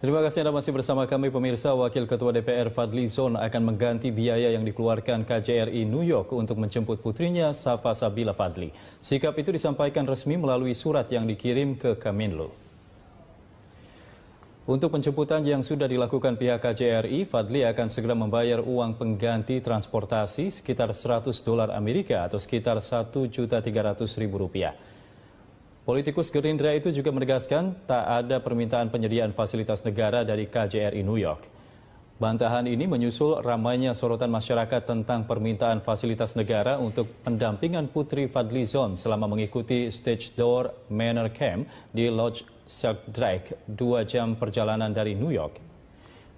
Terima kasih Anda masih bersama kami pemirsa. Wakil Ketua DPR Fadly Zon akan mengganti biaya yang dikeluarkan KJRI New York untuk menjemput putrinya Safa Sabila Fadly. Sikap itu disampaikan resmi melalui surat yang dikirim ke Kemenlu. Untuk penjemputan yang sudah dilakukan pihak KJRI, Fadly akan segera membayar uang pengganti transportasi sekitar $100 Amerika atau sekitar Rp1.300.000. Politikus Gerindra itu juga menegaskan tak ada permintaan penyediaan fasilitas negara dari KJRI New York. Bantahan ini menyusul ramainya sorotan masyarakat tentang permintaan fasilitas negara untuk pendampingan putri Fadly Zon selama mengikuti Stage Door Manor Camp di Lodge Sheldrake, 2 jam perjalanan dari New York.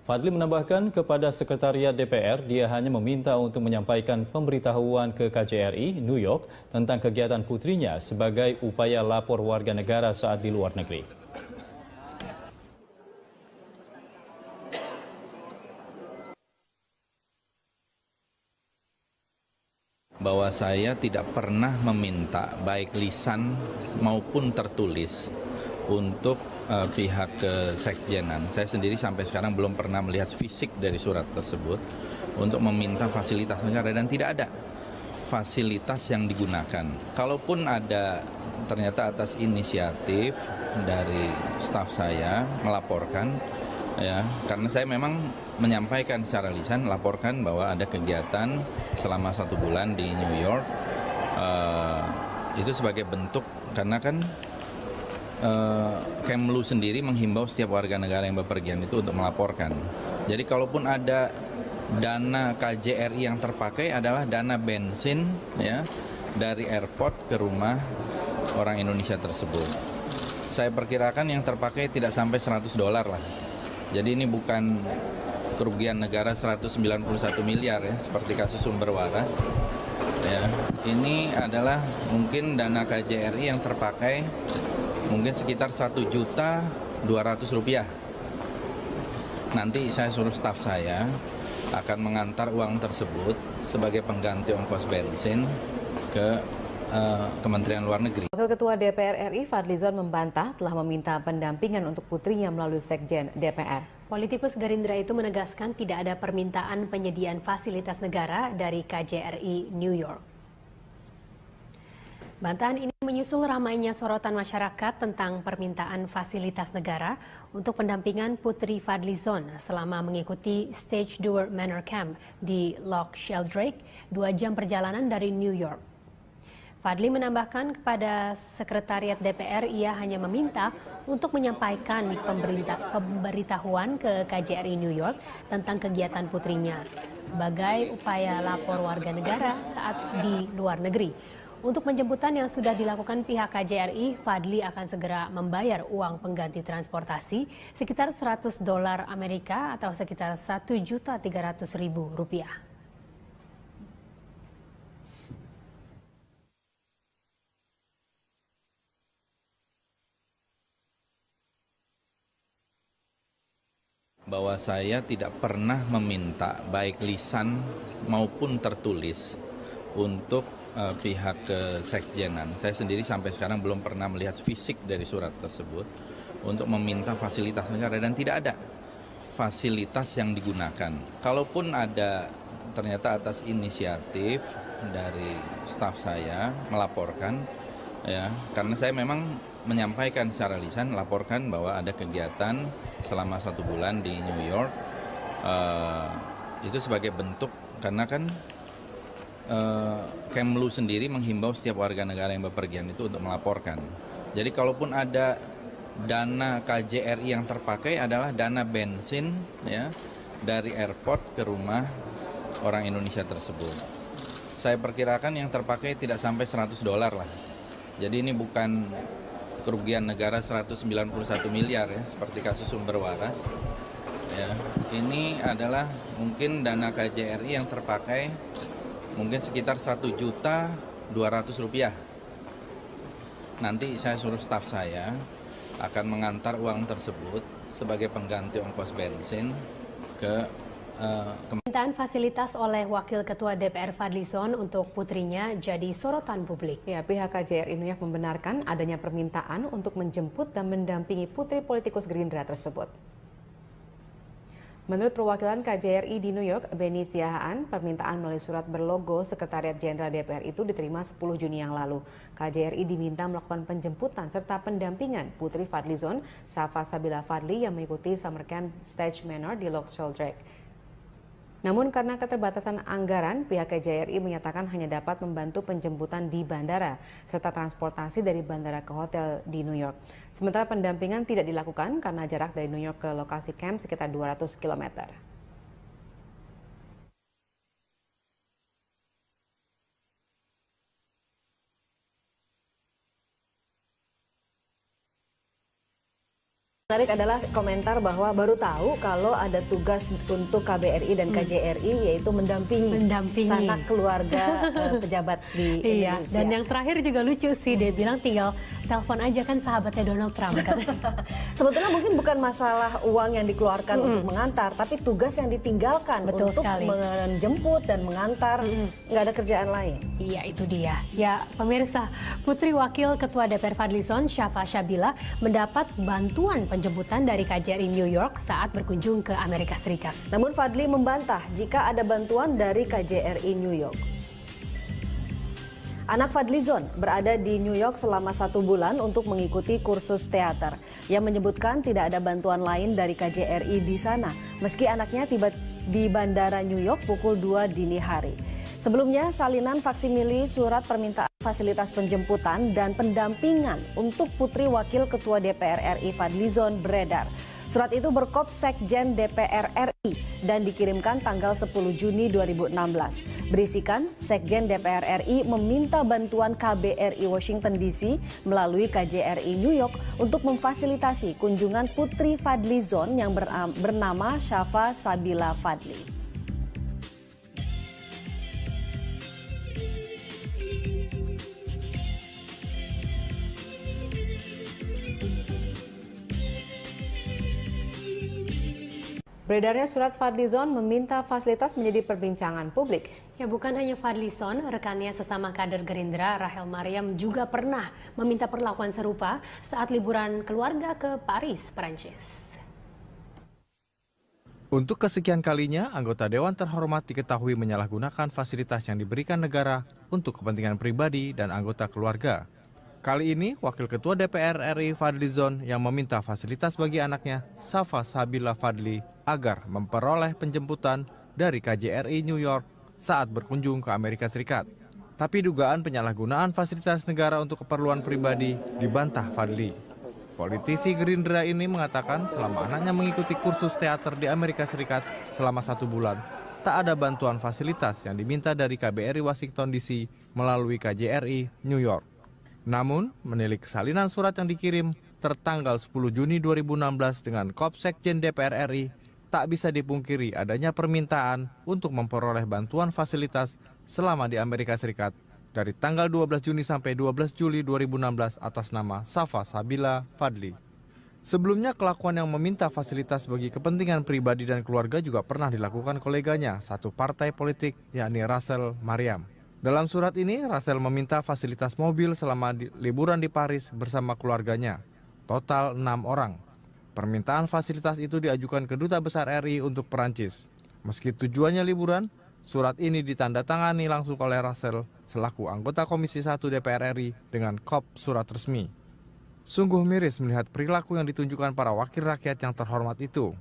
Fadly menambahkan kepada Sekretariat DPR, dia hanya meminta untuk menyampaikan pemberitahuan ke KJRI New York tentang kegiatan putrinya sebagai upaya lapor warga negara saat di luar negeri. Bahwa saya tidak pernah meminta baik lisan maupun tertulis untuk pihak kesekjenan. Saya sendiri sampai sekarang belum pernah melihat fisik dari surat tersebut untuk meminta fasilitas negara, dan tidak ada fasilitas yang digunakan. Kalaupun ada, ternyata atas inisiatif dari staf saya melaporkan, ya, karena saya memang menyampaikan secara lisan, laporkan bahwa ada kegiatan selama 1 bulan di New York. Itu sebagai bentuk, karena kan Kemlu sendiri menghimbau setiap warga negara yang bepergian itu untuk melaporkan. Jadi kalaupun ada dana KJRI yang terpakai adalah dana bensin, ya, dari airport ke rumah orang Indonesia tersebut. Saya perkirakan yang terpakai tidak sampai $100 lah. Jadi ini bukan kerugian negara 191 miliar ya, seperti kasus sumber waras. Ya, ini adalah mungkin dana KJRI yang terpakai mungkin sekitar Rp1.200.000. Nanti saya suruh staf saya akan mengantar uang tersebut sebagai pengganti ongkos bensin ke Kementerian Luar Negeri. Wakil Ketua DPR RI Fadly Zon membantah telah meminta pendampingan untuk putrinya melalui Sekjen DPR. Politikus Gerindra itu menegaskan tidak ada permintaan penyediaan fasilitas negara dari KJRI New York. Bantahan ini menyusul ramainya sorotan masyarakat tentang permintaan fasilitas negara untuk pendampingan putri Fadly Zon selama mengikuti Stage Door Manor Camp di Lodge Sheldrake, 2 jam perjalanan dari New York. Fadly menambahkan kepada Sekretariat DPR, ia hanya meminta untuk menyampaikan pemberitahuan ke KJRI New York tentang kegiatan putrinya sebagai upaya lapor warga negara saat di luar negeri. Untuk penjemputan yang sudah dilakukan pihak KJRI, Fadly akan segera membayar uang pengganti transportasi sekitar $100 Amerika atau sekitar Rp1.300.000. Bahwa saya tidak pernah meminta baik lisan maupun tertulis untuk pihak kesekjenan. Saya sendiri sampai sekarang belum pernah melihat fisik dari surat tersebut untuk meminta fasilitas negara, dan tidak ada fasilitas yang digunakan. Kalaupun ada, ternyata atas inisiatif dari staf saya melaporkan, ya, karena saya memang menyampaikan secara lisan, laporkan bahwa ada kegiatan selama 1 bulan di New York. Itu sebagai bentuk, karena kan Kemlu sendiri menghimbau setiap warga negara yang bepergian itu untuk melaporkan. Jadi kalaupun ada dana KJRI yang terpakai adalah dana bensin, ya, dari airport ke rumah orang Indonesia tersebut. Saya perkirakan yang terpakai tidak sampai $100 lah. Jadi ini bukan kerugian negara 191 miliar ya, seperti kasus sumber waras. Ya, ini adalah mungkin dana KJRI yang terpakai mungkin sekitar Rp1.200.000. Nanti saya suruh staf saya akan mengantar uang tersebut sebagai pengganti ongkos bensin ke Permintaan fasilitas oleh Wakil Ketua DPR Fadly Zon untuk putrinya jadi sorotan publik. Ya, pihak KJRI New York membenarkan adanya permintaan untuk menjemput dan mendampingi putri politikus Gerindra tersebut. Menurut perwakilan KJRI di New York, Beni Siahaan, permintaan melalui surat berlogo Sekretariat Jenderal DPR itu diterima 10 Juni yang lalu. KJRI diminta melakukan penjemputan serta pendampingan Putri Fadlizon, Safa Sabila Fadli yang mengikuti Summer Camp Stage Manor di Loch Sheldrake. Namun karena keterbatasan anggaran, pihak KJRI menyatakan hanya dapat membantu penjemputan di bandara serta transportasi dari bandara ke hotel di New York. Sementara pendampingan tidak dilakukan karena jarak dari New York ke lokasi camp sekitar 200 km. Menarik adalah komentar bahwa baru tahu kalau ada tugas untuk KBRI dan KJRI yaitu mendampingi sanak keluarga pejabat di Indonesia. Dan yang terakhir juga lucu sih, dia bilang tinggal telepon aja kan sahabatnya Donald Trump katanya. Sebetulnya mungkin bukan masalah uang yang dikeluarkan untuk mengantar, tapi tugas yang ditinggalkan untuk menjemput dan mengantar, nggak ada kerjaan lain. Iya, itu dia. Ya, pemirsa, Putri Wakil Ketua DPR Fadlizon, Safa Sabila, mendapat bantuan penjemputan dari KJRI New York saat berkunjung ke Amerika Serikat. Namun Fadli membantah jika ada bantuan dari KJRI New York. Anak Fadlizon berada di New York selama 1 bulan untuk mengikuti kursus teater. Ia menyebutkan tidak ada bantuan lain dari KJRI di sana, meski anaknya tiba di Bandara New York pukul 2 dini hari. Sebelumnya, salinan faksimili surat permintaan fasilitas penjemputan dan pendampingan untuk Putri Wakil Ketua DPR RI Fadlizon beredar. Surat itu berkop Sekjen DPR RI dan dikirimkan tanggal 10 Juni 2016. Berisikan, Sekjen DPR RI meminta bantuan KBRI Washington DC melalui KJRI New York untuk memfasilitasi kunjungan Putri Fadlizon yang bernama Safa Sabila Fadli. Beredarnya surat Fadlizon meminta fasilitas menjadi perbincangan publik. Ya, bukan hanya Fadlizon, rekannya sesama kader Gerindra, Rachel Maryam, juga pernah meminta perlakuan serupa saat liburan keluarga ke Paris, Prancis. Untuk kesekian kalinya, anggota Dewan Terhormat diketahui menyalahgunakan fasilitas yang diberikan negara untuk kepentingan pribadi dan anggota keluarga. Kali ini, Wakil Ketua DPR RI Fadlizon yang meminta fasilitas bagi anaknya, Safa Sabila Fadli, agar memperoleh penjemputan dari KJRI New York saat berkunjung ke Amerika Serikat. Tapi dugaan penyalahgunaan fasilitas negara untuk keperluan pribadi dibantah Fadli. Politisi Gerindra ini mengatakan selama anaknya mengikuti kursus teater di Amerika Serikat selama 1 bulan, tak ada bantuan fasilitas yang diminta dari KBRI Washington DC melalui KJRI New York. Namun, menilik salinan surat yang dikirim tertanggal 10 Juni 2016 dengan Kop Sekjen DPR RI, tak bisa dipungkiri adanya permintaan untuk memperoleh bantuan fasilitas selama di Amerika Serikat dari tanggal 12 Juni sampai 12 Juli 2016 atas nama Safa Sabila Fadli. Sebelumnya, kelakuan yang meminta fasilitas bagi kepentingan pribadi dan keluarga juga pernah dilakukan koleganya, satu partai politik, yakni Rachel Maryam. Dalam surat ini, Rachel meminta fasilitas mobil selama liburan di Paris bersama keluarganya, total 6 orang. Permintaan fasilitas itu diajukan ke Duta Besar RI untuk Perancis. Meski tujuannya liburan, surat ini ditandatangani langsung oleh Rachel selaku anggota Komisi 1 DPR RI dengan kop surat resmi. Sungguh miris melihat perilaku yang ditunjukkan para wakil rakyat yang terhormat itu.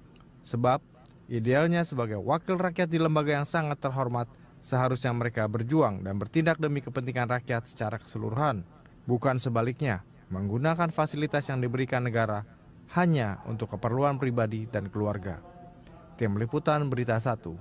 Sebab, idealnya sebagai wakil rakyat di lembaga yang sangat terhormat, seharusnya mereka berjuang dan bertindak demi kepentingan rakyat secara keseluruhan, bukan sebaliknya, menggunakan fasilitas yang diberikan negara hanya untuk keperluan pribadi dan keluarga. Tim Liputan Berita 1.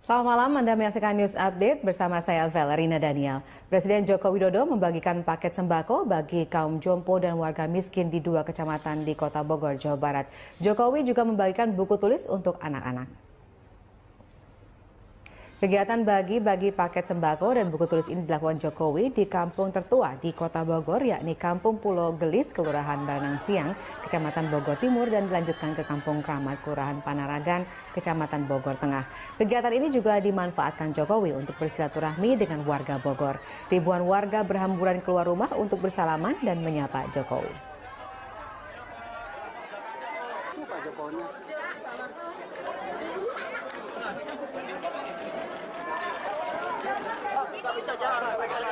Selamat malam, Anda menyaksikan News Update bersama saya Valerina Daniel. Presiden Joko Widodo membagikan paket sembako bagi kaum jompo dan warga miskin di 2 kecamatan di Kota Bogor, Jawa Barat. Jokowi juga membagikan buku tulis untuk anak-anak. Kegiatan bagi-bagi paket sembako dan buku tulis ini dilakukan Jokowi di kampung tertua di Kota Bogor, yakni Kampung Pulau Gelis, Kelurahan Baranang Siang, Kecamatan Bogor Timur, dan dilanjutkan ke Kampung Kramat, Kelurahan Panaragan, Kecamatan Bogor Tengah. Kegiatan ini juga dimanfaatkan Jokowi untuk bersilaturahmi dengan warga Bogor. Ribuan warga berhamburan keluar rumah untuk bersalaman dan menyapa Jokowi. aja pohonnya. Nggak bisa jalan.